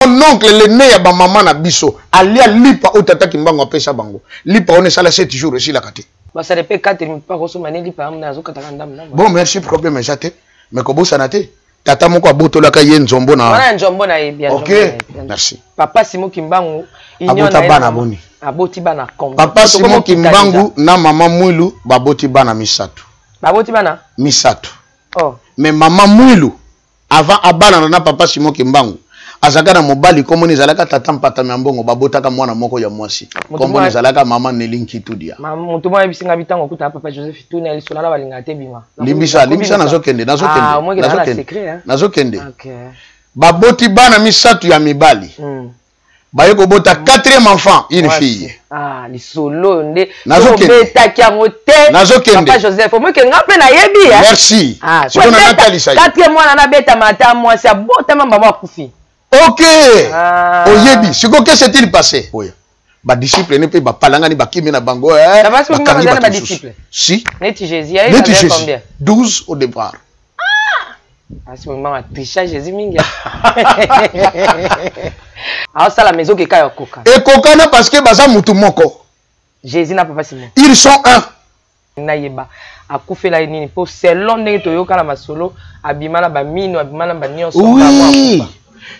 mon oncle le né ya ba maman na biso alia lipa o tata kimbango apesa bango lipa on est ça 7 jours aussi la kate ba ça dépend 4 pas ko so mané lipa amna zo kataka ndam. Bon merci problème jate mais ko bosa na te tata moko abotola ka ye nzombo na wana nzombo na bien. OK merci papa Simon Kimbangu abota bana boni aboti bana kombo papa Simon Kimbangu na mama Mwilu baboti bana misatu baboti bana misatu oh mais mama Mwilu avant abana na papa Simon Kimbangu azaka na mobali komoni zalaka tata mpata mbongo babotaka mwana moko ya mwasi komoni zalaka mama Nelinki Tudia mutu mwa bisinga bitango kuta papa Joseph Tunel solana balinga te bima limbisa nazokende OK baboti bana misatu ya mibali bayeko bota 4e enfant une fille li solo nde beta kiamote papa Joseph moi ke ngape na yebi merci siko na Nathalie Saïd 4e mwana na beta mata mwasi abota mamba mwa kufi. OK oyebi siko que s'est-il passé oya ba disciple ne pe ba palanga ni bakimi na bango ba disciple si neti Jésus il avait combien 12 au départ. À ce moment, tricha Jésus mingi. Alors ça la maison qui kaya koka. Et koka na parce que baza mutu moko. Jésus n'a pas Simon. Ils sont un. Nayeba akufela nini pour selon ndenge toyoka na masolo abimana ba mino abimana ba nyonso. Oui.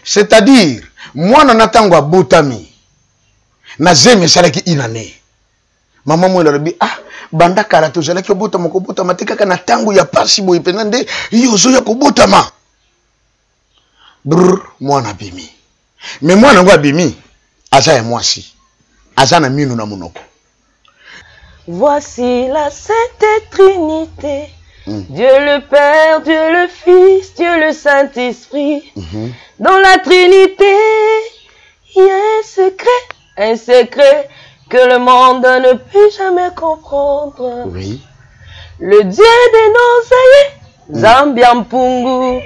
C'est-à-dire moi na tango abotami. Na zeme salaki inane. Maman moi lobi banda karato zala ki obota moko bota matika kana tangu ya pasi boy penande yozo ya kobota ma brr mwana bimi mais mwana ngo abimi aza ya mwasi aza na minu na monoko. Voici la Sainte Trinité, Dieu le Père, Dieu le Fils, Dieu le Saint-Esprit. Dans la Trinité il y a un secret que le monde ne peut jamais comprendre. Oui. Le Dieu de nos aïeux, Zambiampungu,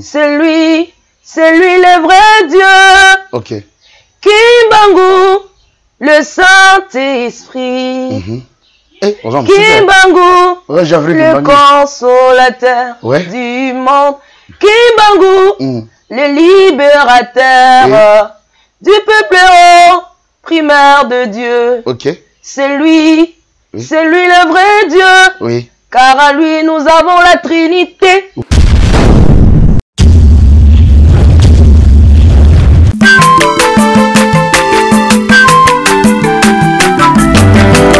c'est lui le vrai Dieu. OK. Kimbangu, le Saint-Esprit. Kimbangu, le consolateur du monde. Kimbangu, le libérateur. Du peuple primaire de Dieu. OK. C'est lui le vrai Dieu. Oui. Car à lui nous avons la Trinité.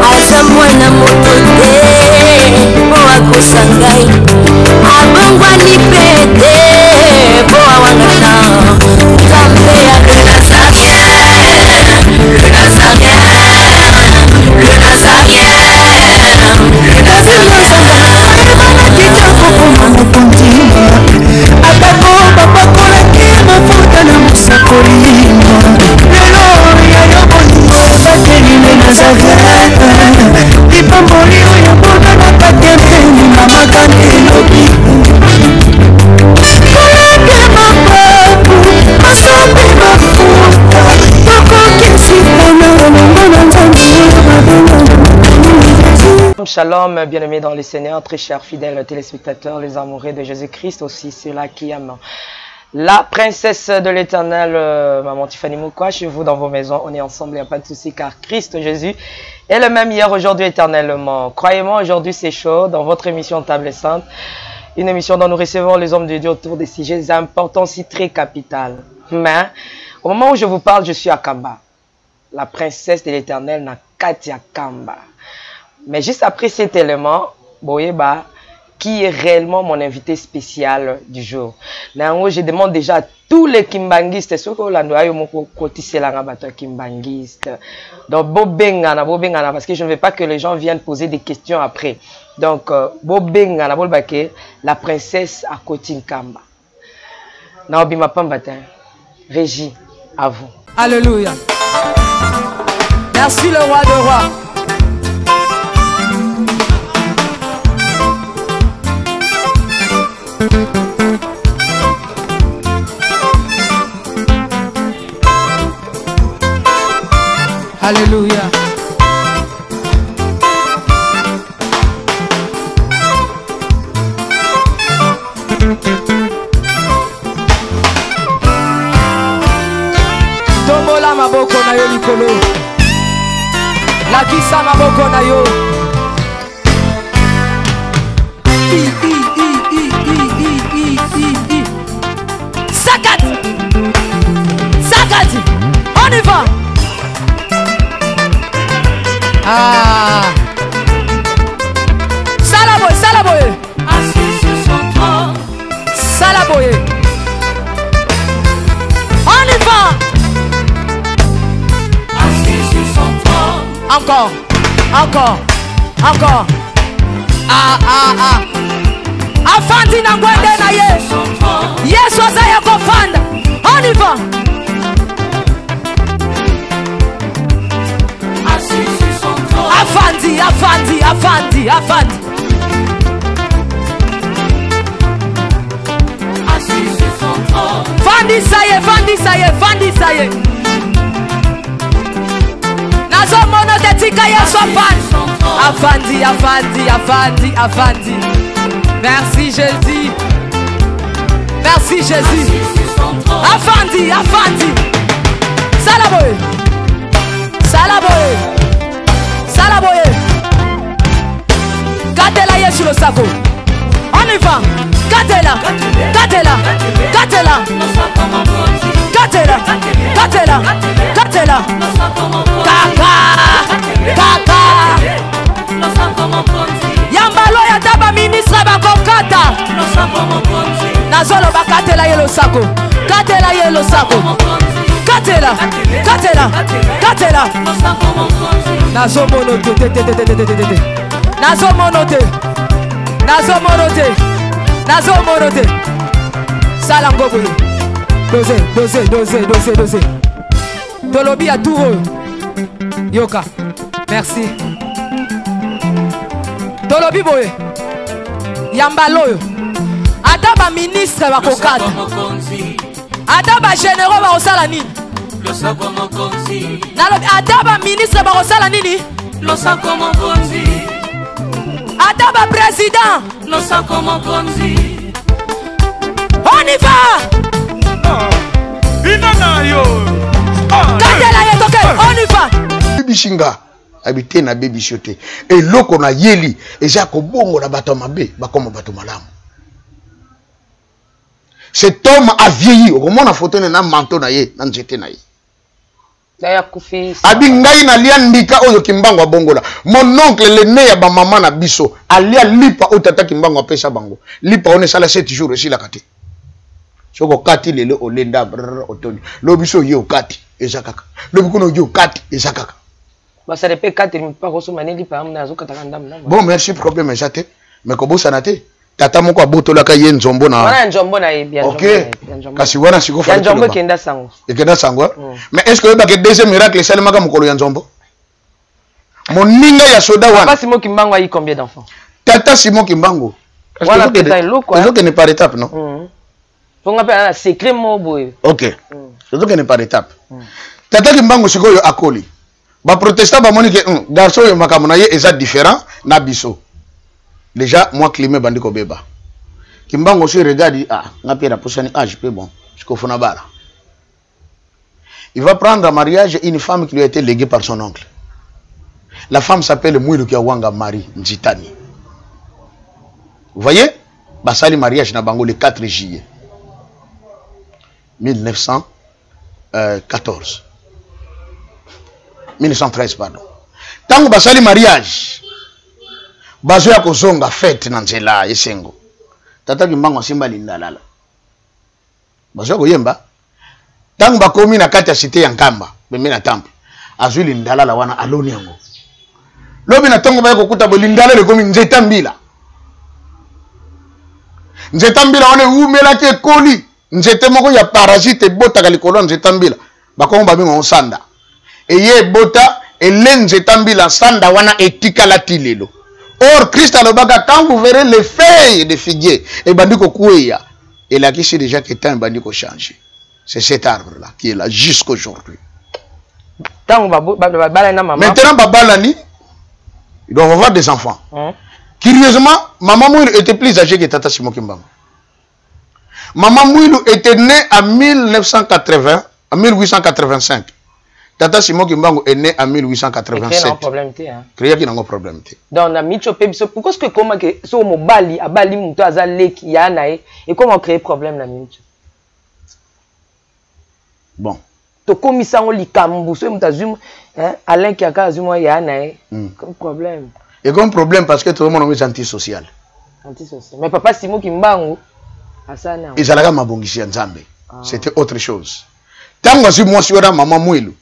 Azamwana motote boa kosangai abongwani pete boa wangana Zambe ya le Nazarien Shalom, bien-aimés dans le Seigneur, très chers fidèles téléspectateurs, les amoureux de Jésus-Christ, aussi ceux-là qui aiment la princesse de l'Éternel, Maman Tiffany Moukwa, chez vous dans vos maisons, on est ensemble, il n'y a pas de souci, car Christ Jésus est le même hier, aujourd'hui, éternellement. Croyez-moi, aujourd'hui c'est chaud, dans votre émission Table Sainte, une émission dont nous recevons les hommes de Dieu autour des sujets importants, si très capitales. Mais, au moment où je vous parle, je suis à Kamba. La princesse de l'Éternel n'a qu'à Kamba. Mais juste après cet élément, Boyeba, qui est réellement mon invité spécial du jour. Je demande déjà à tous les kimbangistes, ceux qui ont kimbangistes, donc bobengana, parce que je ne veux pas que les gens viennent poser des questions après. Donc, bobengana, la princesse à Kotinkamba. Naobi Mapambata, Régie, à vous. Alléluia. Merci le roi de rois. Alléluia. Tombola maboko na yo likolo. Lakisa maboko na yo. Sakat. Sakat. On y va. Ah. Salaboye, salaboye. Assis sur son trône. Salaboye. On y va. Assis sur son trône. Encore. Encore. Encore. Ah, ah, ah. Afandi na ngwende na ye. Yesu azaya kofanda. On y va. Assis sur son trône. Afandi, afandi, afandi, afandi. Assis sur son trône. Fandi saye, fandi saye, fandi saye. Nazo mono de tika Yesu afandi. Afandi, afandi, afandi, afandi. Merci Jésus. Merci Jésus. Afandi, afandi. Salaboye. Salaboye. Salaboye. Gatela Yesu le sako. On y va. Gatela. Gatela. Gatela. Gatela. Gatela. Gatela. Kaka. Kaka. Yambalo ya taba ministre bakokata. Nazolo bakatela yelo sako. Katela yelo sako. Katela. Katela. Katela. Nazo monote. Nazo monote. Nazo monote. Nazo monote. Salango boye. Dose, dose, dose, dose, dose. Tolobi à tout. Yoka. Merci. Tolobi boye. Yambaloyo. Adaba ministre bakokata. Adaba généraux bakosala nini? Nalobi adaba ministre bakosala nini? Adaba président. On y va. Katela yetoke. On y va. Bishinga. Habité na baby shoté et loko na yeli et jako bongo na bato mabe bakoma bato malamu. Cet homme a vieilli au moment na photo na manteau na ye na nzete na ye. Daya kufi. Abi ngai na lia ndika oyo kimbango bongola. Mon oncle le né ya ba mama na biso alia lipa o tata kimbango apesa bango. Lipa on sala 7 jours aussi la kati. Soko kati lele olenda otoni. Lo biso ye okati ezakaka. Lo bikuno ye okati ezakaka. Bon, merci, problème est mais comment ça n'a été? Tata moko aboto la kaye nzombo na. Wana nzombo na bien. OK. Kasi wana siko fa. Nzombo kenda sango. Kenda sango. Mais est-ce que ba ke deuxième miracle c'est le maka mokolo ya nzombo? Moninga ya soda wana. Papa Simon Kimbango a eu combien d'enfants? Tata Simon Kimbango. Voilà peut-être l'autre. Est-ce que n'est pas étape non? Faut ngapela un secret mo boy. OK. Est-ce que n'est pas étape? Tata Kimbango siko yo akoli. Ba protestant ba moni que garçon yo makamona ye est différent na biso. Déjà moi climé bandi ko beba. Kimbango aussi regarde ah ngapi na posani âge peu bon. Jusqu'au fonabara. Il va prendre en mariage une femme qui lui a été léguée par son oncle. La femme s'appelle Mwilu Kiawanga Marie Nzitani. Vous voyez? Basali mariage na bango le 4 juillet 1914. 1913 pardon. Tango basali mariage bazo ya kozonga fête na nzela esengo. Tata Kimbango simba lindalala. Bazo koyemba. Tango bakomi na kati ya cité ya Nkamba, bembe na temple. Azwi lindalala wana aloni yango. Lobi na tango ba kokuta bo lindalala komi nzeta mbila. Nzeta mbila wana umela ke koli. Nzete moko ya parasite bota likolo nzeta mbila. Bakongo babingo osanda. Eye bota elenze tambila sanda wana etika la tilelo. Or Christ alobaka quand vous verrez les feuilles de figuier et bandiko kueya et là qui c'est déjà que temps bandiko changer. C'est cet arbre là qui est là jusqu'aujourd'hui. Maintenant babalani ils doivent avoir des enfants. Curieusement, maman Mouilou était plus âgée que Tata Simon Kimbango. Maman Mouilou était née en 1885. Tata Simon Kimbangu est né en Créer 1887. un problème, hein. Créer qui n'a pas de problème. Donc, na micho pe biso pourquoi est-ce que comment que so mo bali abali muto azaleki ya nae et comment créer problème na micho. Bon. To komisa on likambu so muto azum hein Alain qui aka azum ya nae comme problème. Et comme problème parce que tout le monde est antisocial. Antisocial. Mais papa Simon Kimbangu asana. Ils allaient mabongisi nzambe. C'était autre chose. Tant que moi je suis maman Mouilou.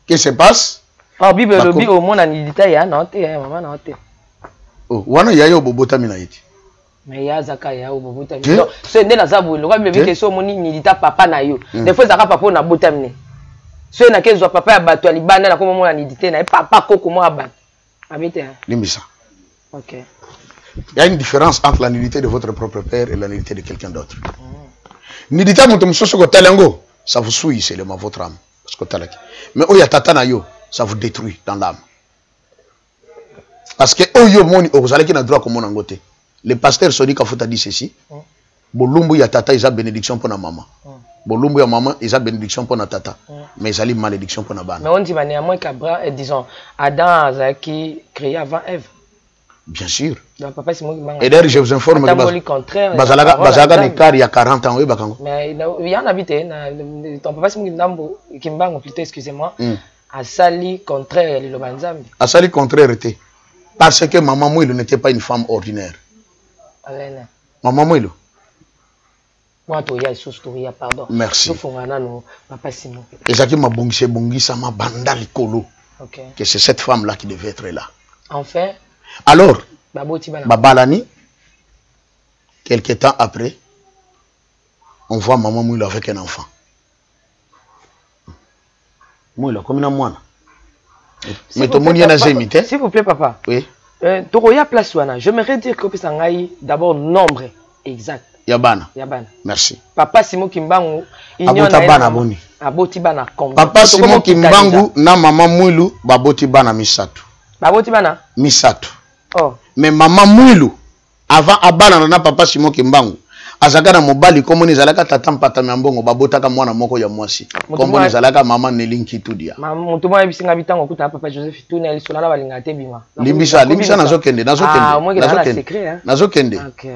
Qu'est-ce qui se passe? Oh Bible lobby au monde anilita ya na te maman na te. Oh, wana yayo bobota mina iti. Mais ya zaka ya bobota mina. Donc c'est ndé na zabu le Bible que so moni nilita papa na yo. Des fois zaka papa na bota mina. So na kezo papa ya bato libanda na komo mona nilité na papa koko mo abat. Abite. Limbisa. OK. Il y a une différence entre la nullité de votre propre père et la nullité de quelqu'un d'autre. Nilita mutum soso ko talengo, ça vous souille seulement votre âme. Parce que talaki. Mais oya tata na yo, ça vous détruit dans l'âme. Parce que oyo moni ozalaki na droit comme on ngote. Le pasteur Sodi Kafuta dit ceci. Bolumbu ya tata isa bénédiction pour na maman. Bolumbu ya maman isa bénédiction pour na tata. Mais isa li malédiction pour na bana. Mais on dit néanmoins qu'Abraham disons Adam Zaki créé avant Ève. Bien sûr. Donc papa Simon Kimbangu. Et d'ailleurs je vous informe que Bazalaga Nekar il y a 40 ans oui bakango. Mais il y en a habité ton papa Simon Kimbangu plutôt excusez-moi. A sali contraire le Lobanzambi. A sali contraire était parce que maman Mouilou n'était pas une femme ordinaire. Alena. Maman Mouilou. Moi to ya sous to ya pardon. Merci. To fongana no papa Simon. Et ça qui m'a bongisa ma banda likolo. OK. Que c'est cette femme là qui devait être là. Enfin. Alors, Baboti bana. Babalani, quelques temps après, on voit maman Mouilou avec un enfant. Mouilou, comme une moine. Mais tout le monde y en a imité. S'il vous plaît, papa. Oui. Toroya place wana. J'aimerais dire que Pisangaï, d'abord, nombre exact. Yabana. Yabana. Merci. Papa Simon Kimbangu. Abota bana boni. Aboti bana comme. Papa Simon Kimbangu na maman Mouilou, baboti bana misatu. Baboti bana? Misatu. Oh. Mais maman Mouilou, avant abana na papa Simon Kimbangu, azaka na mobali comme ni zalaka tata mpata mbongo babota ka mwana moko ya mwasi. Comme ni zalaka maman Nelinki Tudia. Maman mutu mwa bisinga bitango kuta papa Joseph Tunel solana balinga te bima. Limbisa nazokende. Ah, moi na secret hein. Nazokende. OK.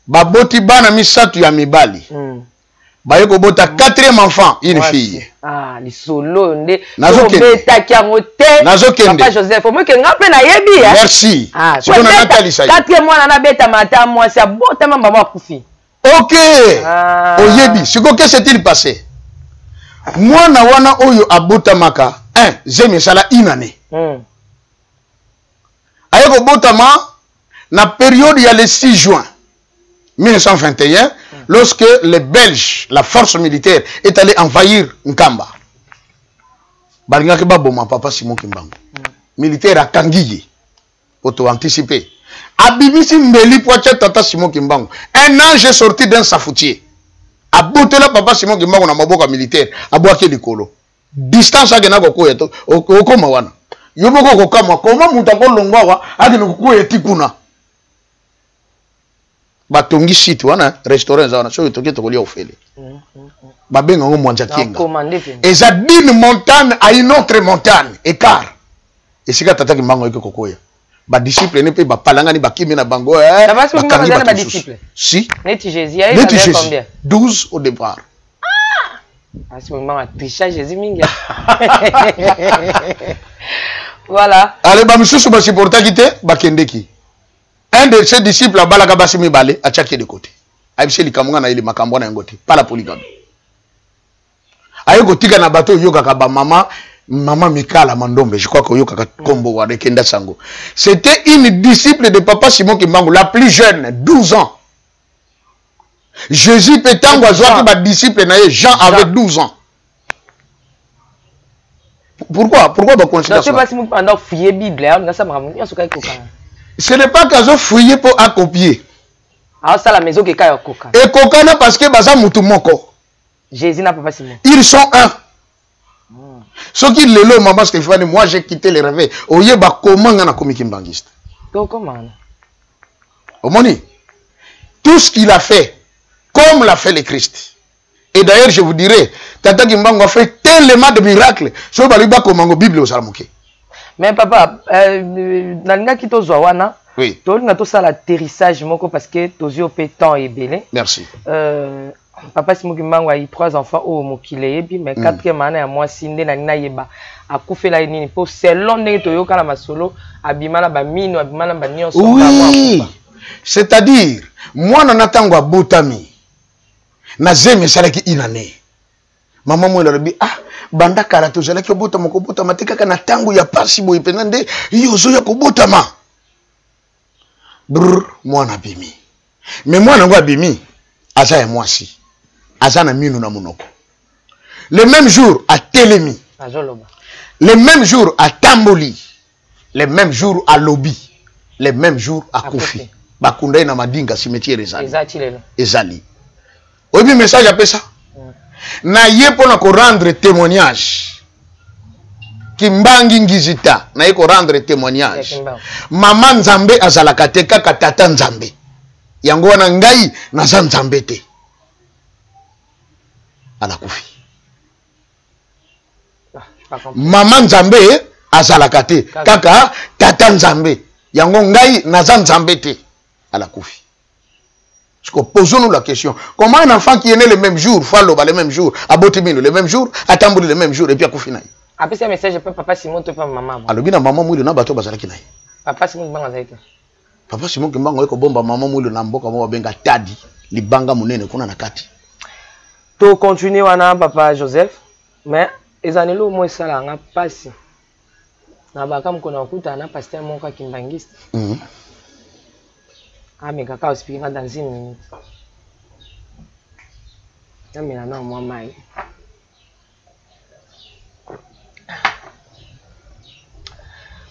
Baboti bana misatu ya mibali. Bayeko bota 4e enfant, une fille. Ah, li solo nde. Nazokende. Nazokende. Papa Joseph, moi que ngape na yebi hein. Merci. Ah, c'est qu'on a Nathalie ça. 4e mois na beta mata moi c'est bota mama ba kufi. OK. Oyebi, ce que s'est-il passé? Moi na wana oyo abota maka, zemi sala inane. Ayeko botama na période ya le 6 juin 1921, lorsque les Belges, la force militaire, est allée envahir Nkamba. Balingaki baboma papa Simon Kimbangu. Militaire à Kangiye. Pour te anticiper. Abibisi mbeli poache tata Simon Kimbangu. Un ange est sorti d'un safoutier. Abotela papa Simon Kimbangu na maboka militaire. Abouake likolo. Distance agena koko yeto. Okoma wana. Yoboko kokama. Koma mutako longwa agena koko yetikuna. Batongi site wana restaurant za wana so yotoke tokolia ofele. Babenga ngo mwanja kinga. Et ça d'une montagne à une autre montagne écart. Et sika tata Kimbangu eko kokoya. Ba disciple ne pe ba palanga ni bakimi na bango Ça va sur ba disciple. Si. Neti Jésus, il avait combien? 12 au départ. Ah, c'est moment à tricher Jésus mingi. Voilà. Allez ba misusu ba supporta kité ba kendeki. Un de ses disciples a balaka basimi balé a tchaké de côté. Aïbse likamunga na ile makambo na ngote, pas la polygame. Ayoko tika na bateau yoka ka ba maman Mikala Mandombe, je crois que yoka ka kombo wa rekenda sango. C'était une disciple de papa Simon Kimbangu, la plus jeune, 12 ans. Jésus pétango azwaki ba disciple na Jean avait 12 ans. Pourquoi ba considérer ça? Parce que Simon pendant fouiller Bible, on a ça maman, on soka koka. Ce n'est pas qu'ils ont fouillé pour à copier. Ah, ça la maison qui est coca. Et coca parce que baza mutu moko. Jésus n'a pas Simon. Ils sont un. Ce qui le lot maman Stéphane, moi j'ai quitté les rêves. Oye ba comment ngana komi kimbangiste. Comment? Omoni. Tout ce qu'il a fait, comme l'a fait le Christ. Et d'ailleurs, je vous dirais, Tata Kimbangu a fait tellement de miracles. Sur Baliba Komango Bible au Salamoké. Mais papa, Nalinga qui to zoana. Oui. Tu as tout ça l'atterrissage moko parce que tu as eu temps et belé. Merci. Papa Simon Kimbangu a eu 3 enfants au Mokile et mais 4e année à moi Sinde Nalina Yeba a coupé la ligne pour selon ne to yoka la masolo abimana ba mino abimana ba nyonso. Oui. C'est-à-dire, moi non attends Boutami. Na zeme salaki inane. Maman moi leur dit ah banda karato salaki bota moko bota matika kana tangu ya pasi boy penande yozo ya kobota ma. Brr moi na bimi. Mais moi na ngwa bimi aza et moi si. Aza na minu na monoko. Le même jour à Télémi. Le même jour à Tamboli. Le même jour à Lobi. Le même jour à Kofi. Bakunda na madinga cimetière ezali. Ezali. Obi message appelle ça. Na ye pona ko rendre témoignage. Kimbangi ngizita na ye ko rendre témoignage. Mama Nzambe azalaka te kaka tata Nzambe. Yango wana ngai na za Nzambe te. Anakufi. Mama Nzambe azalaka te kaka tata Nzambe. Yango ngai na za Nzambe te. Anakufi. Posons-nous la question. Comment un enfant qui est né le même jour, Faloba le même jour, à Botimino le même jour, à Tambouli le même jour, et puis à Koufinaï. Après ce message, papa Simon te pas maman. Alors bien maman mouille na bateau bazalaki naï. Papa Simon Kimbangu zaite. Papa Simon Kimbangu eko bomba maman mouille na mboka mo benga tadi, libanga munene kuna na kati. To continuer wana papa Joseph, mais ezanelo mo sala nga pasi. Na baka mkona okuta na pasteur monka kimbangiste. Ah, mais kaka explique dans 1 minute. Mais là, non, moi, maï.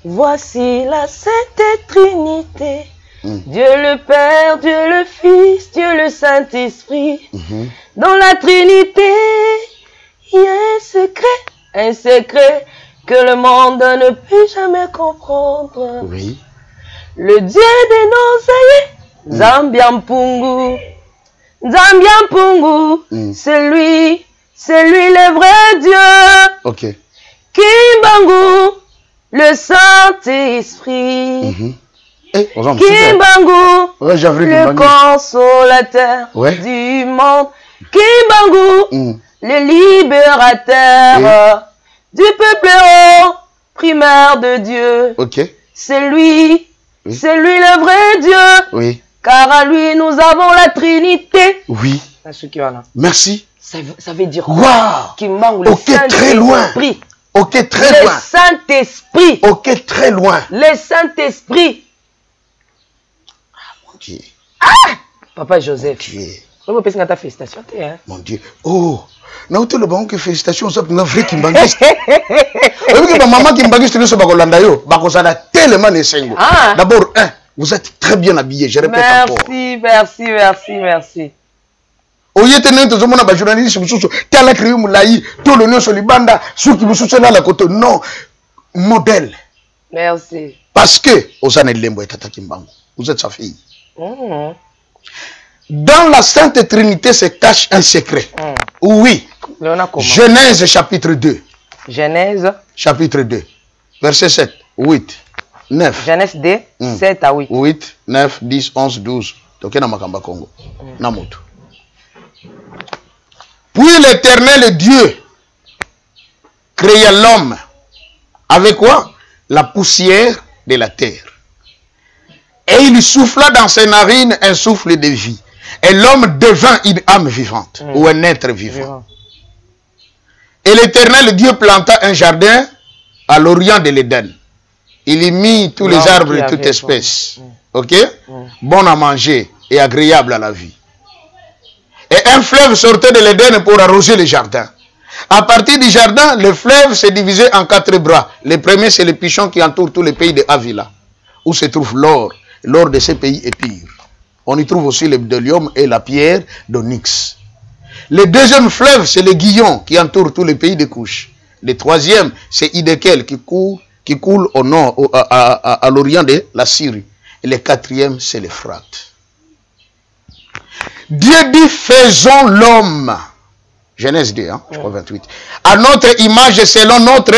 Voici la Sainte Trinité. Dieu le Père, Dieu le Fils, Dieu le Saint-Esprit. Dans la Trinité, il y a un secret que le monde ne peut jamais comprendre. Oui. Le Dieu de nos aïeux. Zambiampungu, c'est lui le vrai Dieu. Ok. Kimbangu, le Saint-Esprit. Kimbangu, le consolateur du monde. Kimbangu, le libérateur du peuple primaire de Dieu. Ok. C'est lui le vrai Dieu. Oui. Car à lui, nous avons la Trinité. Oui. Merci. Ça veut dire quoi? Kimbangu, ok, très loin. Ok, très loin. Le Saint-Esprit. Ok, très loin. Le Saint-Esprit. Ah, mon Dieu. Ah! Papa Joseph. Mon Dieu. Félicitations. Mon Dieu. Oh. Non, tu le bon que félicitations, ça n'a vrai Kimbangiste. Oui, que ma maman Kimbangiste ne se bat Golanda yo. Bakosada tellement les singles. D'abord, vous êtes très bien habillés, je répète encore. Merci. Oye tenen to zomona ba journaliste mususu tala kriyo mulai to le nyo libanda suki mususu na la koto non modèle. Merci. Parce que Osana Lembo et Tata Kimbangu, vous êtes sa fille. Dans la Sainte Trinité se cache un secret. Oui. Genèse chapitre 2. Genèse chapitre 2. Verset 7, 8, 9. Genèse 2, 7 à 8. 8, 9, 10, 11, 12. Tokena Makamba Congo. Namoto. Puis l'Éternel Dieu créa l'homme. Avec quoi? La poussière de la terre. Et il souffla dans ses narines un souffle de vie. Et l'homme devint une âme vivante, ou un être vivant. Et l'Éternel Dieu planta un jardin à l'orient de l'Éden. Il y mit tous les arbres de toute espèce. Ok? Bon à manger et agréable à la vie. Et un fleuve sortait de l'Éden pour arroser le jardin. À partir du jardin, le fleuve s'est divisé en 4 bras. Le premier, c'est le pichon qui entoure tout le pays de Avila, où se trouve l'or. L'or de ces pays est pur. On y trouve aussi le bdellium et la pierre d'onyx. Le deuxième fleuve, c'est le Guillon qui entoure tout le pays de Couche. Le troisième, c'est Hiddekel qui coule au nord, à l'orient de la Syrie. Et le quatrième, c'est l'Euphrate. Dieu dit, faisons l'homme Genèse 2, hein, je crois 28. À notre image et selon notre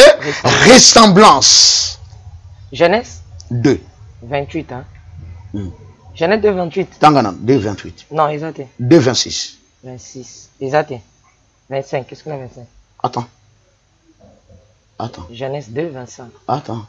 ressemblance. Genèse 2. 28, hein. Genèse 2, 28. Tanganan, 2, 28. Non, exact. 2, 26. 26. Exact. 25. Qu'est-ce qu'on a 25? Attends. Attends. Genèse 2, 25. Attends.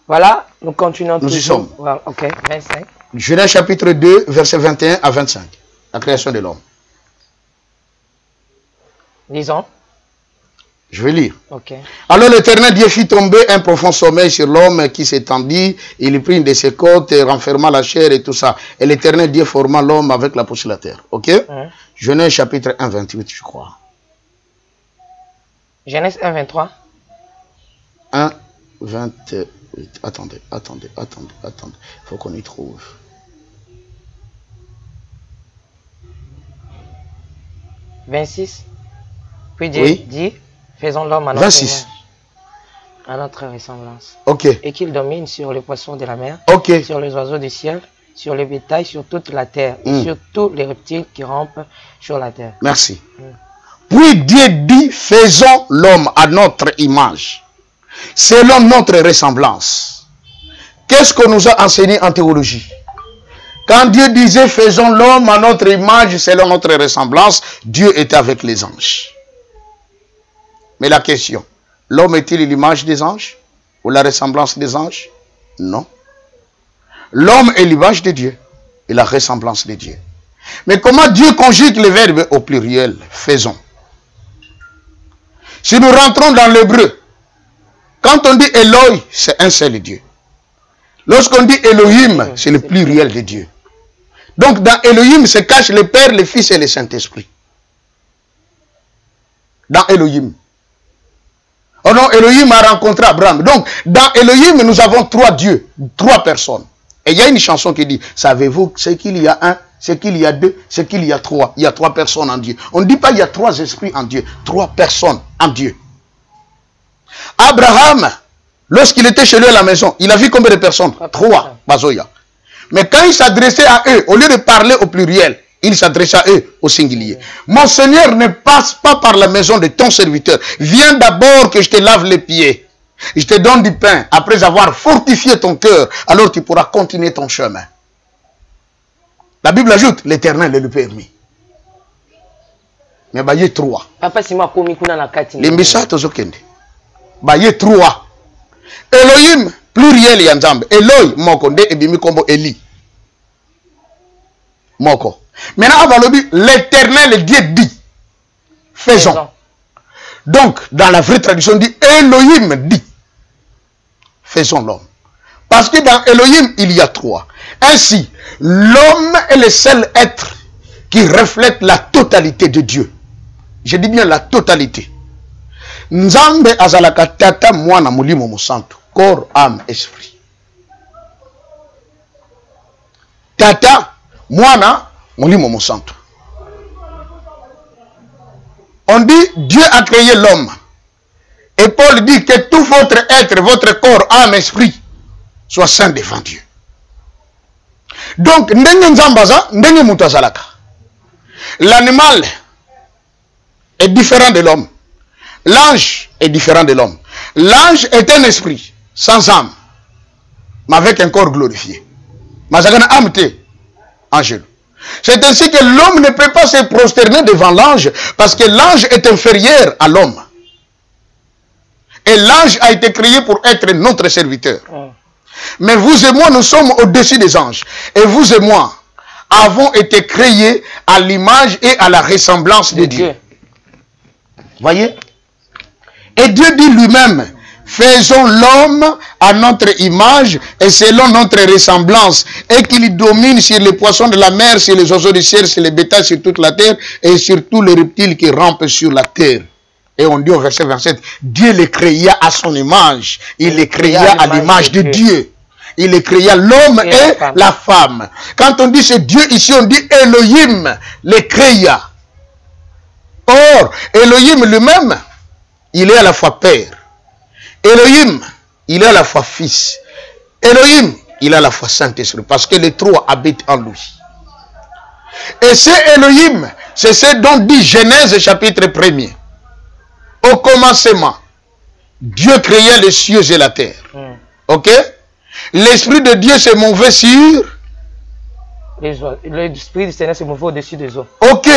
Voilà, nous continuons. Nous y sommes. Voilà, ok, 25. Genèse chapitre 2, verset 21 à 25. La création de l'homme. Lisons. Je vais lire. Ok. Alors l'Éternel Dieu fit tomber un profond sommeil sur l'homme qui s'étendit. Il prit une de ses côtes et renferma la chair et tout ça. Et l'Éternel Dieu forma l'homme avec la pousse de la terre. Ok? Genèse chapitre 1, 28, je crois. Genèse 1, 23. 1, 28. Attendez. Il faut qu'on y trouve. « 26. Puis Dieu Oui. dit, faisons l'homme à notre 26. image, à notre ressemblance. Ok. Et qu'il domine sur les poissons de la mer, Ok. sur les oiseaux du ciel, sur les bétails, sur toute la terre, et sur tous les reptiles qui rampent sur la terre. » Merci. Puis Dieu dit, faisons l'homme à notre image, selon notre ressemblance. Qu'est-ce qu'on nous a enseigné en théologie? Quand Dieu disait, faisons l'homme à notre image, selon notre ressemblance, Dieu était avec les anges. Mais la question, l'homme est-il l'image des anges? Ou la ressemblance des anges? Non. L'homme est l'image de Dieu et la ressemblance de Dieu. Mais comment Dieu conjugue les verbes au pluriel? Faisons. Si nous rentrons dans l'hébreu, quand on dit Eloi, c'est un seul Dieu. Lorsqu'on dit Elohim, c'est le pluriel de Dieu. Donc dans Elohim se cachent le Père, le Fils et le Saint-Esprit. Dans Elohim. Oh non, Elohim a rencontré Abraham. Donc dans Elohim, nous avons 3 dieux, 3 personnes. Et il y a une chanson qui dit, savez-vous ce qu'il y a 1, ce qu'il y a 2, ce qu'il y a 3. Il y a 3 personnes en Dieu. On ne dit pas il y a 3 esprits en Dieu, 3 personnes en Dieu. Abraham, lorsqu'il était chez lui à la maison, il a vu combien de personnes? 3, Bazoya. Mais quand il s'adressait à eux, au lieu de parler au pluriel, il s'adressait à eux au singulier. Mon Seigneur ne passe pas par la maison de ton serviteur. Viens d'abord que je te lave les pieds. Je te donne du pain. Après avoir fortifié ton cœur, alors tu pourras continuer ton chemin. La Bible ajoute, l'Éternel le permis. Mais il y a 3. Papa, si moi, les Mbissa, tozokende. Il y a 3. Elohim, pluriel yanzambe. Eloi, moko, nde ebimi kombo Eli. Moko. Maintenant, l'Éternel Dieu dit, faisons. Donc, dans la vraie traduction, on dit Elohim dit, faisons l'homme. Parce que dans Elohim, il y a 3. Ainsi, l'homme est le seul être qui reflète la totalité de Dieu. Je dis bien la totalité. Nzambe azalaka tata mwana mulimo musantu. Corps, âme, esprit. Tata mwana mulimo musantu. On dit Dieu a créé l'homme. Et Paul dit que tout votre être, votre corps, âme, esprit, soit saint devant Dieu. Donc, l'animal est différent de l'homme. L'ange est différent de l'homme. L'ange est un esprit, sans âme, mais avec un corps glorifié. C'est ainsi que l'homme ne peut pas se prosterner devant l'ange, parce que l'ange est inférieur à l'homme. Et l'ange a été créé pour être notre serviteur. Mais vous et moi, nous sommes au-dessus des anges. Et vous et moi avons été créés à l'image et à la ressemblance de Dieu. Voyez? Et Dieu dit lui-même, faisons l'homme à notre image et selon notre ressemblance, et qu'il domine sur les poissons de la mer, sur les oiseaux du ciel, sur les bétails, sur toute la terre, et sur tous les reptiles qui rampent sur la terre. Et on dit au verset 27, Dieu les créa à son image. Il les créa à l'image de Dieu. Il les créa l'homme et la femme. Quand on dit c'est Dieu ici, on dit Elohim les créa. Or, Elohim lui-même, il est à la fois Père. Elohim, il est à la fois Fils. Elohim, il est à la fois Saint-Esprit. Parce que les trois habitent en lui. Et c'est Elohim, c'est ce dont dit Genèse chapitre 1er. Au commencement, Dieu créa les cieux et la terre. Ok? L'Esprit de Dieu s'est mouvé sur... L'Esprit du Seigneur s'est mouvé au-dessus des eaux. Ok.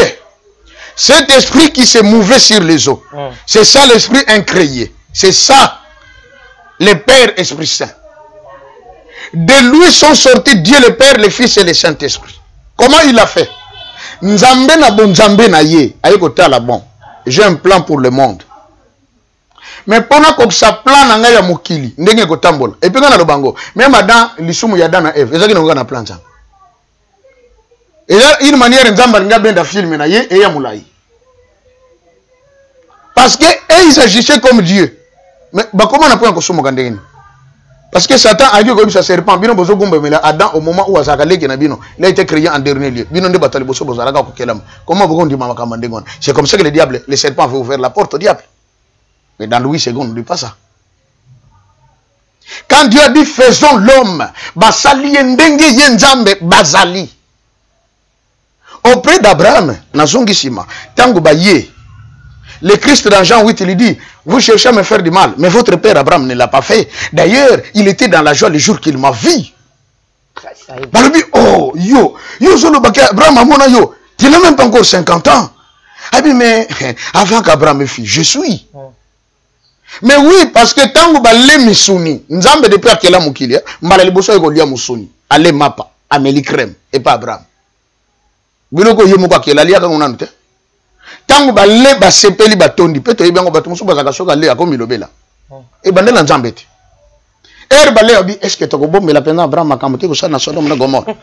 Cet esprit qui s'est mouvé sur les eaux, c'est ça l'esprit incréé. C'est ça le Père Esprit Saint. De lui sont sortis Dieu le Père, le Fils et le Saint-Esprit. Comment il a fait? Nzambe na bon Nzambe na ye, aye kota la bon. J'ai un plan pour le monde. Mais pendant que ça plan na ya mokili, ndenge kotambola. Et puis quand le bango, même Adam, lisumu ya Adam na Eve, ezaki na na plan ça. Et là, une manière Nzamba nga ben da film na ye et ya moulaï. Parce que il s'agissait comme Dieu. Mais bah comment on a pris un costume gandéni? Parce que Satan a dit que ça serpent, bino bozo gombe mais là Adam au moment où azakale ke na bino, il a été créé en dernier lieu. Bino nde batali bozo bozalaka ko kelam. Comment vous dit mama kamandengon? C'est comme ça que le diable, le serpent veut ouvrir la porte au diable. Mais dans 8 secondes, on ne dit pas ça. Quand Dieu a dit faisons l'homme, basali ndenge yenzambe bazali. Auprès d'Abraham, Nazongisima, Tango Baye, le Christ dans Jean 8, il dit, vous cherchez à me faire du mal, mais votre père Abraham ne l'a pas fait. D'ailleurs, il était dans la joie le jour qu'il m'a vu. Balobi, oh, yo, solo baka, Abraham amona yo, tu n'as même pas encore 50 ans. Ah bien, mais avant qu'Abraham me fît, je suis. Mais oui, parce que Tango Balé Missouni, Nzambe depuis à Kela Moukilia, Mbala Liboso Egolia Moussouni, Allez Mapa, Amélie Crème, et pas Abraham. Biloko yemuka kelalia ka ngona nte tangu ba le ba sepeli ba tondi peto yebango ba tumusu ba zakasoka le akomi lobela e bandela nzambete ba le obi est-ce que toko bombe la pena Abraham makamute ko sana Sodome na Gomorrhe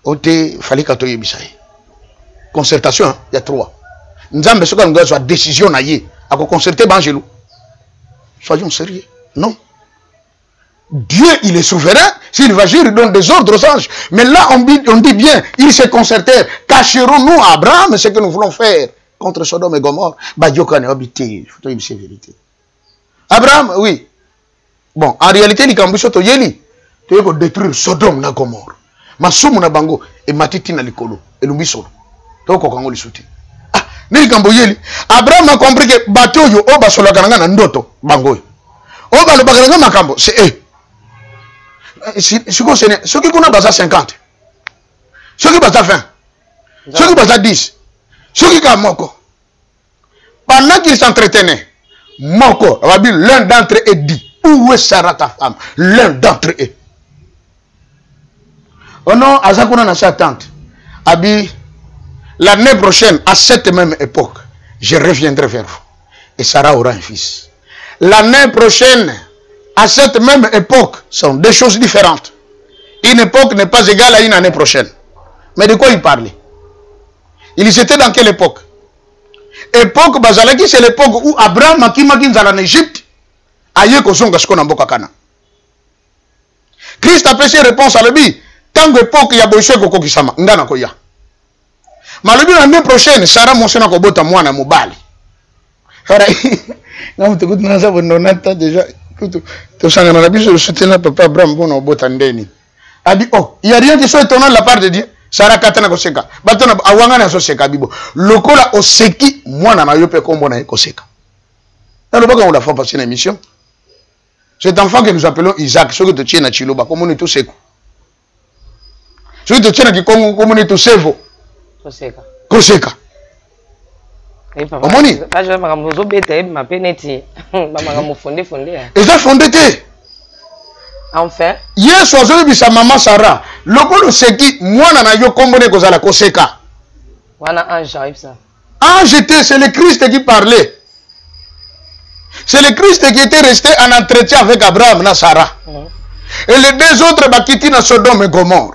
ote falika to yebisai concertation il y a 3 nzambe soka ngo so décision na ye ako concerter bangelo soyons sérieux non. Dieu, il est souverain. S'il va agir, il donne des ordres aux anges. Mais là, on dit bien, ils se concertèrent. Cacherons-nous à Abraham ce que nous voulons faire contre Sodome et Gomorrhe. Bah, Dieu connaît habité. Il faut dire la vérité. Abraham, oui. Bon, en réalité, il y a un yeli. Tu veux détruire Sodome et Gomorrhe. Ma somme na bango et matiti na likolo et lumbisolo. Tu veux qu'on le soutient. Ah, nil kamboyeli. Abraham a compris que bateau yo oba solo kananga na ndoto bango. Oba lo bakaranga makambo, c'est eux. Ce qui qu'on a basé 50, ce qui basé 20, ce qui basé 10, ce qui a moko. Pendant qu'ils s'entretenaient, moko, l'un d'entre eux dit, où est Sarah ta femme? L'un d'entre eux. Oh non, Azakuna n'a sa tante. Abi, l'année prochaine, à cette même époque, je reviendrai vers vous. Et Sarah aura un fils. L'année prochaine, à cette même époque, sont deux choses différentes. Une époque n'est pas égale à une année prochaine. Mais de quoi il parlait? Il était dans quelle époque? Époque Bazalaki, c'est l'époque où Abraham Makimaki en Égypte a eu Kozonga Skona Mbokakana. Christ a fait ses réponses à l'objet. Tant que l'époque il y a Boïse Kokokisama, Ndana Koya. Mais l'année prochaine, Sarah Monsena Kobota Mwana Mobali. Non, tu écoutes, nous avons déjà. Tu sais, on a vu le soutien de papa Abraham pour nos botandeni. A dit, oh, il n'y a rien qui soit étonnant de la part de Dieu. Sarah Katana Koseka. Batona Awangana Soseka Bibo. Lokola Oseki, moi, n'a pas eu comme on Koseka. Dans le bas, on l'a fait passer une émission. Cet enfant que nous appelons Isaac, ce que tu tiens à Chiloba, comme on est tous secs. Ce que tu tiens à qui, comme on est tous sevo. Koseka. Koseka. Omoni. Ils ont fondé. Enfin. Hier soir, je sa maman Sarah. Lokolo seki, moi na yo kombone kozala koseka. Wana ange arrive ça. Ange était, c'est le Christ qui parlait. C'est le Christ qui était resté en entretien avec Abraham na Sarah. Et les deux autres bakiti na Sodome et Gomorrhe.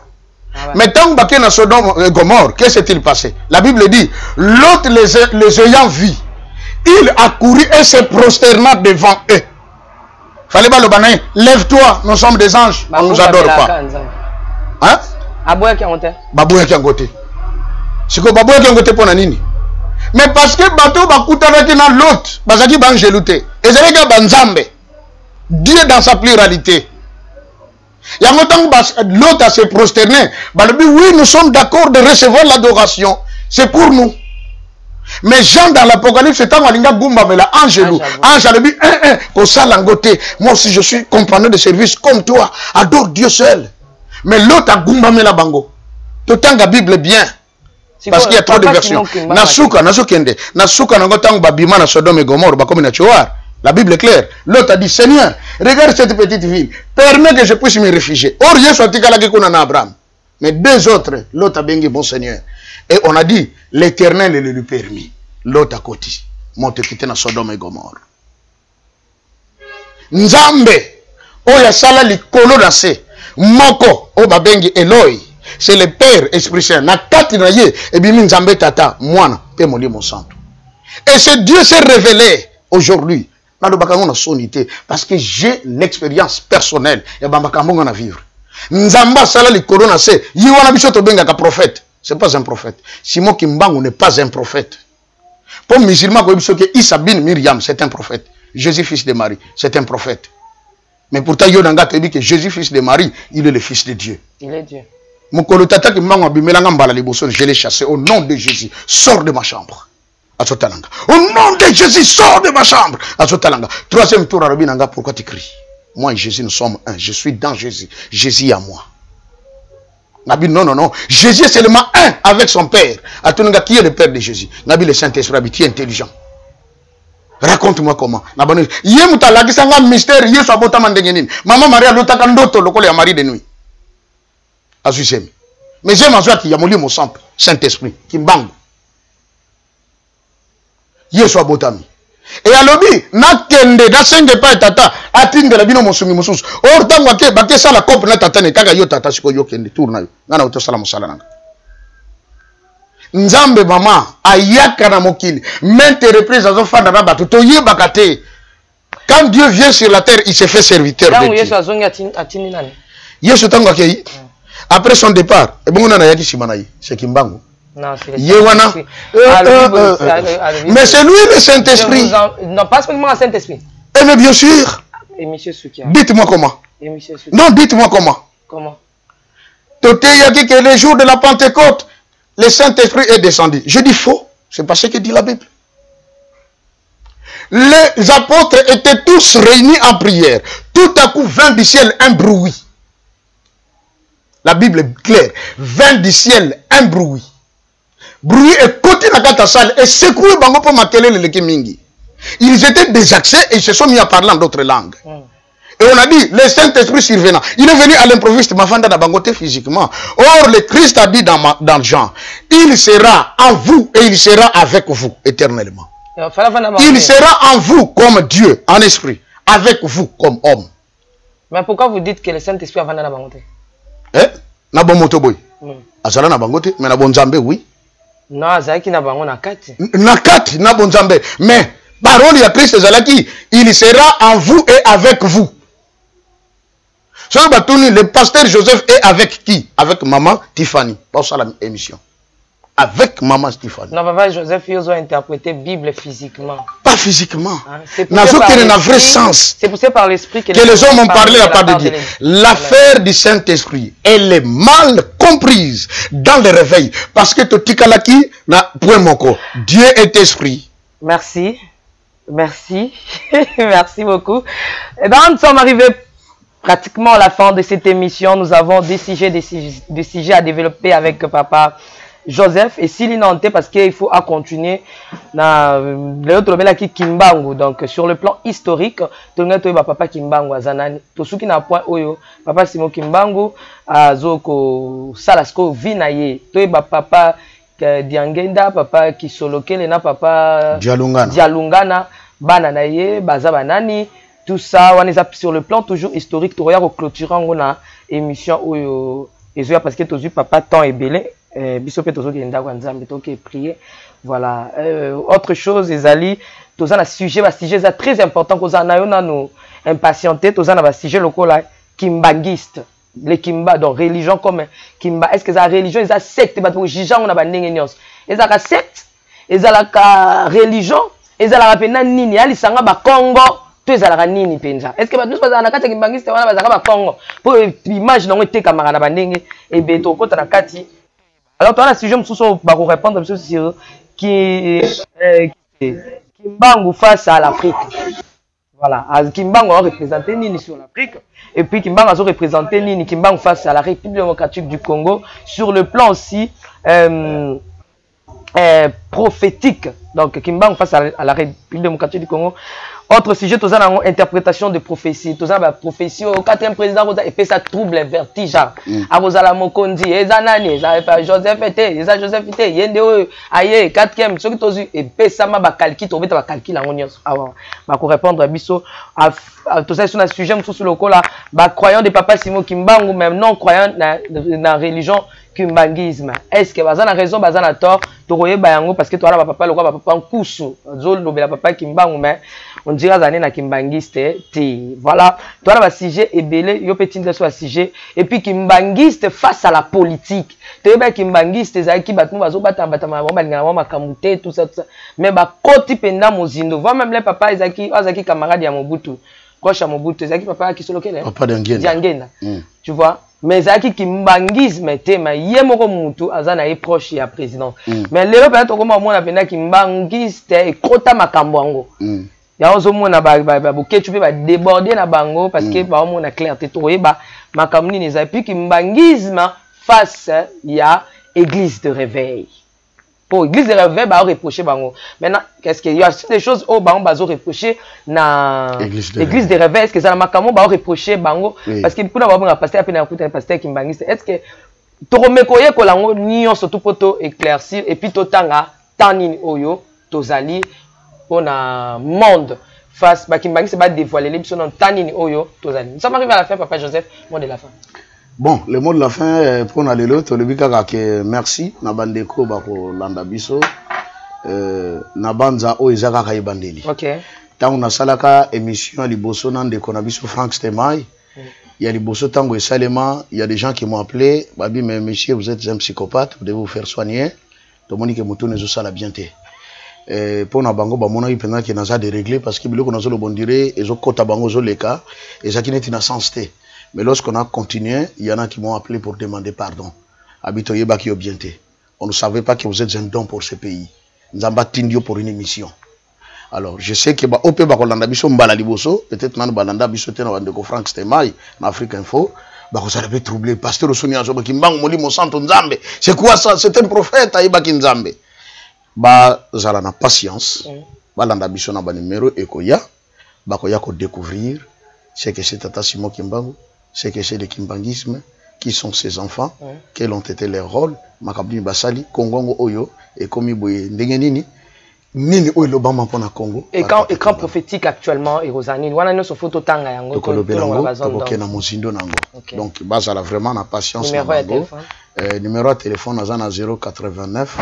Mais tant que dans Sodome et Gomorrhe, qu'est-ce qui s'est passé? La Bible dit, l'autre les ayant vus, il a couru et se prosterna devant eux. Fallait pas le bananer, lève-toi, nous sommes des anges, on ne nous adore pas. Hein? Abouya qui a monté. Babouya qui a monté. C'est que Babouya qui a monté pour Nanini. Mais parce que bateau bakutanaki na l'autre, bazaki bangeluté. Et c'est que banzambe. Dieu dans sa pluralité. Il y a longtemps que l'autre a se prosterné. Oui, nous sommes d'accord de recevoir l'adoration. C'est pour nous. Mais Jean dans l'Apocalypse, c'est un malinga gumba mais la angelou. Ange a dit pour ça langoté. Moi aussi je suis compagnon de service comme toi. Adore Dieu seul. Mais l'autre a gumba mais la bango. Tout le temps la Bible est bien. Parce qu'il y a trop de versions. Nasuka nangotango babima na Sodome et Gomorrhe ba comme na Tchoar. La Bible est claire. L'autre a dit Seigneur, regarde cette petite ville. Permets que je puisse me réfugier. Or Yesu atikala ke kuna na Abraham. Mais deux autres, l'autre a bengi bon Seigneur. Et on a dit, l'Éternel le lui permis. L'autre à côté, monte quitter dans Sodome et Gomorre. Nzambe, oya sala li kolo dase, moko, o babengi Eloi, c'est le Père Esprit Saint. Na kati na ye, et bimi Nzambe tata, moana, pe moli mon santo. Et ce Dieu s'est révélé aujourd'hui. Parce que j'ai l'expérience personnelle. Et bambakambo na vivre. Nzamba sala li kolo na se, yiwana biso to benga ka prophète. C'est pas un prophète. Simon Kimbangu n'est pas un prophète. Pour les musulmans, Issa bin Myriam, c'est un prophète. Jésus, fils de Marie, c'est un prophète. Mais pourtant, Yonanga te dit que Jésus, fils de Marie, il est le fils de Dieu. Il est Dieu. Je l'ai chassé au nom de Jésus. Sors de ma chambre. Au nom de Jésus, sors de ma chambre. Troisième tour, pourquoi tu cries? Moi et Jésus, nous sommes un. Je suis dans Jésus. Jésus est à moi. Nabi, non. Jésus est seulement un avec son Père. Atunanga, qui est le Père de Jésus? Nabi, le Saint-Esprit, qui est intelligent. Raconte-moi comment. Yemuta la gisanga mystère, Yesu abota mandengenin. Maman Maria lotaka ndoto lokole ya mari de nuit. Azusemi. Mais j'aime azwa ki yamoli mo sample, Saint-Esprit, Kimbangu. Yesu abotami. Et alobi na kende da senge pa tata atindela bino mosumi mosusu. Or tango ke bake sala couple na tata ne kaka yo tata siko yo kende tour na yo. Nana oto sala mosala nanga. Nzambe mama ayaka na mokili. Mente reprise azo fanda na bato to yebaka te. Quand Dieu vient sur la terre, il se fait serviteur de Dieu. Yesu azongi atindi nani? Yesu tango akei. Après son départ, et bon on a yaki simanayi, c'est Kimbangu. Non, c'est Yewana. Mais c'est lui le Saint-Esprit. Non, pas seulement le Saint-Esprit. Eh mais bien sûr. Et monsieur Soukia. Dites-moi comment. Et monsieur Soukia. Non, dites-moi comment. Comment? Toté a dit que le jour de la Pentecôte, le Saint-Esprit est descendu. Je dis faux. C'est pas ce que dit la Bible. Les apôtres étaient tous réunis en prière. Tout à coup, vint du ciel un bruit. La Bible est claire. Vint du ciel un bruit. Bruit et côté dans la salle et secoué bango pour maquiller les mingi. Ils étaient désaxés et ils se sont mis à parler en d'autres langues. Et on a dit, le Saint-Esprit survenant, il est venu à l'improviste, ma femme bangoté physiquement. Or, le Christ a dit dans Jean, il sera en vous et il sera avec vous éternellement. Il sera en vous comme Dieu, en esprit, avec vous comme homme. Mais pourquoi vous dites que le Saint-Esprit a venu à bangoté? Eh? Na bon motoboy. Azala na bangoté, mais na bon Zambé, oui. Non, Azaki na bango na kati. Na kati, na bon Zambé. Mais, parole de Christ Zalaki, il sera en vous et avec vous. Le pasteur Joseph est avec qui? Avec maman Tiffany. Pas ça la émission. Avec maman Tiffany. Non, papa Joseph, ils ont interprété Bible physiquement. Pas physiquement. C'est un vrai sens. C'est poussé par l'esprit que les hommes ont parlé à la part de Dieu. L'affaire du Saint-Esprit, elle est mal comprise dans le réveil. Parce que Totikalaki n'a point mon corps. Dieu est esprit. Merci. Merci. Merci beaucoup. Et bien, nous sommes arrivés pratiquement à la fin de cette émission. Nous avons des sujets à développer avec papa Joseph et Silinante parce qu'il faut continuer na l'autre bela qui Kimbangu. Donc sur le plan historique, tout le monde papa Kimbangu azanani. Tout ce qui n'a point oyo papa Simon Kimbangu azoko salasko vinaye. Toi papa Diangenda, papa Kisolokele na papa Dialungana bana naye baza banani. Tout ça, on est sur le plan toujours historique. Tu regardes au clôturant, on a émission où parce que tu as vu papa temps est belé. Bisopé tu as prié. Voilà. Autre chose, Ezali, tu as un sujet très important que nous impatienté. Tu as un sujet local kimbanguiste. Les kimba, donc religion comme kimba. Est-ce que la religion est une secte? Est-ce que la secte? ezalaka religion ezalaka pena nini alisanga ba Congo to ezalaka nini penza est-ce que ba nous bazana kati kimbangiste wana bazaka ba Congo pour image nango te kamara na bandenge et be to kota na kati alors toi la sujet msuso ba ko répondre sur qui Kimbangu face à l'Afrique. Voilà, Kimbangu a représenté Nini sur l'Afrique et puis Kimbangu a représenté Nini Kimbangu face à la République démocratique du Congo sur le plan aussi prophétique. Donc Kimbangu face à la République démocratique du Congo. Autre sujet, tous en interprétation de prophétie. Tous en prophétie au 4e président et puis ça trouble vertige. À Rosala Mokondi, Ezanani, Joseph était, Eza Joseph était, Yende aye 4e, ceux qui tous et puis ça m'a calqué, tu vas calquer la union. Bah pour répondre à Bisso, à tout ça sur un sujet sous le col là, bah croyant des papas Simo Kimbangu même non croyant dans religion kimbangisme. Est-ce que bazana raison bazana tort, tu roye bayango parce que toi là papa le quoi papa en cousu, zol le papa Kimbangu mais on dirait zané na kimbangiste ti voilà toi là sujet et belé yo petit de soit sujet et puis kimbangiste face à la politique tu ba kimbangiste za ki batu bazo bata ma ngana makamute tout ça mais ba koti penda mozindo va même les papa azaki camarade ya Mobutu proche à Mobutu azaki papa qui solo kele papa d'Angena tu vois mais azaki kimbangisme te ma yemoko mutu azana e proche ya président mais lelo peut-être comme moi na penda kimbangiste et kota makambo ngo ya ozo mona ba boketu pe ba déborder na bango parce que ba mona clarté to yeba makamni les appuis kimbangisme face ya église de réveil. Pour église de réveil ba reprocher bango. Maintenant qu'est-ce qu'il y a des choses au bango bazo reprocher na église de réveil est-ce que ça makamo ba reprocher bango parce que pour avoir un pasteur pe na kuta pasteur kimbangiste est-ce que to remekoye ko lango nion surtout poto éclaircir et puis to tanga tanini oyo tozali pour un monde face à Kimbangi c'est pas dévoiler les biso non tanini oyo tozali. Ça m'arrive à la fin papa Joseph, mot de la fin. Bon, le mot de la fin pour na lelo to lebika ka merci na bandeko ba ko landa biso na banza o ezaka ka ibandeli. OK. Tango na salaka émission liboso na ndeko na biso Frank Stemai. Il y a liboso tango esalema, il y a des gens qui m'ont appelé, babi mais monsieur vous êtes un psychopathe, vous devez vous faire soigner. To moni ke mutu nezo sala bien te. Pour na bango ba mona ipena ki naza de régler parce que biloko nazo le bondire ezo kota bango zo leka ezaki neti na sens te mais lorsqu'on a continué il y en a qui m'ont appelé pour demander pardon habito yeba ki obienté on ne savait pas que vous êtes un don pour ce pays nzamba tindio pour une émission alors je sais que ba opé ba kolanda biso mbala liboso peut-être nanu balanda biso te na bandeko Frank Stemai na Afrique Info ba ko ça devait troubler pasteur Osoni azoba kimbango molimo santo nzambe c'est quoi ça c'est un prophète ayeba ki nzambe ba zala na patience ba landa biso na ba numéro ekoya ba koya ko découvrir ce que c'est Tata Simon Kimbangu ce que c'est le kimbangisme qui sont ses enfants quels ont été leurs rôles makabni basali kongongo oyo et komi boye ndenge nini nini oyo lobama pona Congo et quand prophétique actuellement et Rosanine wana no so photo tanga yango to na mozindo nango donc ba zala vraiment na patience numéro de téléphone azana 089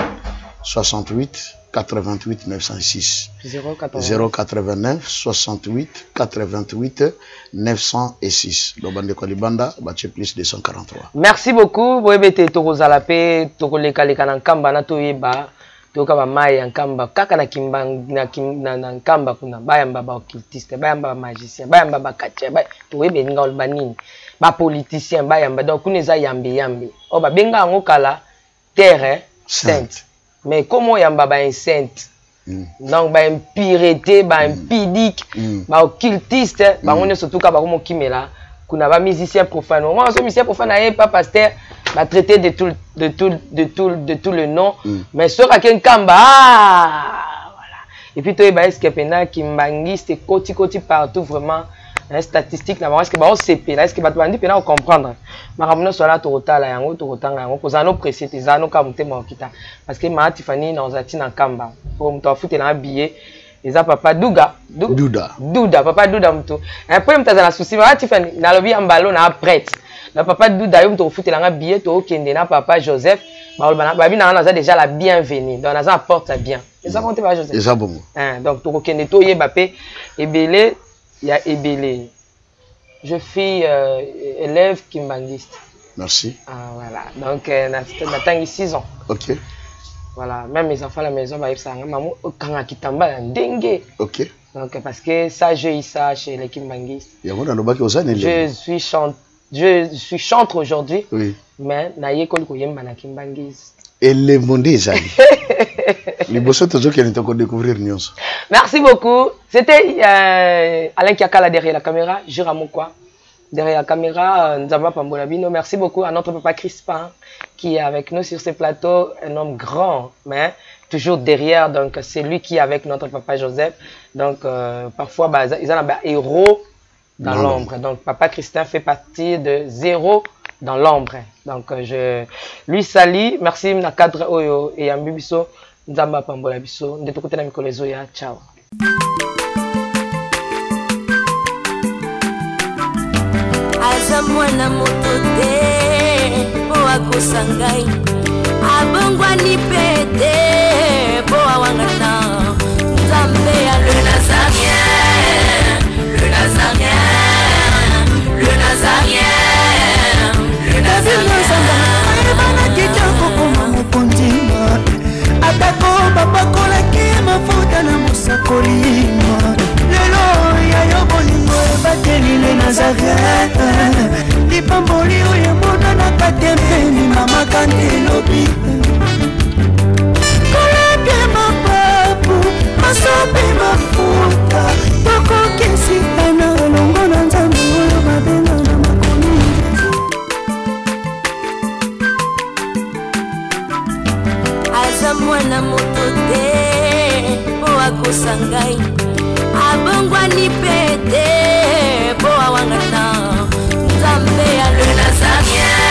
68 88 906 089 68 88 906 Lobande Kolibanda bache plus 243. Merci beaucoup boyebete tokozala pe tokoleka leka na nkamba na toyeba toka ba mai nkamba kaka na kimba na nkamba kuna bayamba ba occultiste bayamba ba magicien bayamba ba katia ba toyebe ninga olbanini ba politicien bayamba donc kuneza yambe o ba benga ngo kala terre sainte. Mais comment yamba ba sainte donc ba impureté ba impudique ba occultiste ba on surtout ka ba comme kimela kuna ba musicien profane moi ce musicien profane est pas pasteur ba traité de tout le nom mais ce raken kamba voilà et puis toi ba est-ce que pena kimbangiste koti partout vraiment un statistique na est-ce que ba on CP là est-ce que ba bandi pena on comprendre makamno sola total yango tokotanga yango kozano précité zano ka mutema okita parce que ma Tiffany na ozati na kamba pour mto afute na billet eza papa Duda papa Duda mto après mtaza na souci ma Tiffany na lobi ambalo na prêtre na papa Duda yo mto afute na billet to okende na papa Joseph babi na za déjà la bienvenue donc na za porte bien eza monté ba Joseph eza bongo donc to okende to yeba pe ebele ya ebele. Je suis élève kimbangiste. Merci. Ah, voilà. Donc, j'attends 6 ans. Ok. Voilà, même mes enfants à la maison, maman, quand on kitamba dengue. Ok. Donc parce que ça j'ai eu ça chez les Kimbangis. Je suis chantre aujourd'hui. Oui. Mais naïe kol koyemba na Kimbangis. Et les mondés zali. Les bossos toujours qui ont découvrir Nyonso. Merci beaucoup. C'était Alain Kiakala derrière la caméra, Jura quoi. Derrière la caméra, Nzamba Pambolabino. Merci beaucoup à notre papa Crispin qui est avec nous sur ce plateau, un homme grand, mais toujours derrière. Donc c'est lui qui est avec notre papa Joseph. Donc parfois ils ont un héros dans l'ombre. Donc papa Christin fait partie de zéro dans l'ombre. Donc je lui salue. Merci na cadre Oyo et Ambibiso Nzamba Pambolabiso. De tout côté na Mikolo Zoya. Ciao. Aza mwana moto te po akosa ngai abongwani pete po awangana Nzambe ya le Nazarien, le Nazarien, le Nazarien, le Nazarien. Ebana kitoko koma mokondima atako bapakolaki mafuta na mosakolima lelo ya yo bolingo ebateli le Nazareth lipamboli oyo emonanaka te mpeni mama kandelobi kolapie mapapu masope mafuta tokokesikana longo na Nzambe oyo babenga na makomi aza mwana moto te po akosa ngai abongwani pete po awangana Nzambe ya le Nazarien.